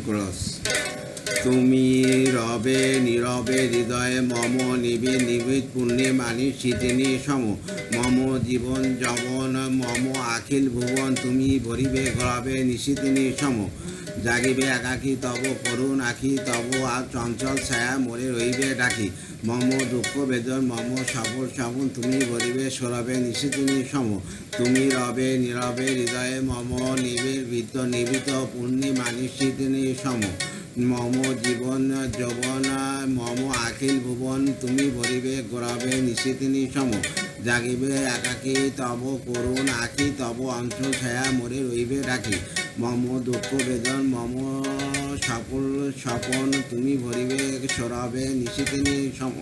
Cross. তুমি রবে নীরবে হৃদয়ে মম নিবিড় পূর্ণিমানি শীতিনী সম মম জীবন যবন মম আখিল ভুবন তুমি ভরিবে গড়াবে নিশীতিনী সম জাগিবে একাকী তব করুণ আখি তব আর চঞ্চল ছায়া মরে রইবে ডাকি মম দুঃখ বেদন মম সবল শ্রবণ তুমি ভরিবে সরবে নিশীতিনী সম তুমি রবে নীরবে হৃদয়ে মম নিবিড় পূর্ণিমানি শীতিনী সম মম জীবন যৌবন মম আখিল ভুবন তুমি ভরিবে গড়াবে নিশীতিনী সম জাগিবে একাকী তব করুণ আখি তব অঞ্চল ছায়া মরে রইবে ডাকি মম দুঃখ বেদন মম সফল স্বপন তুমি ভরিবে সরাবে নিশীতিনী সম।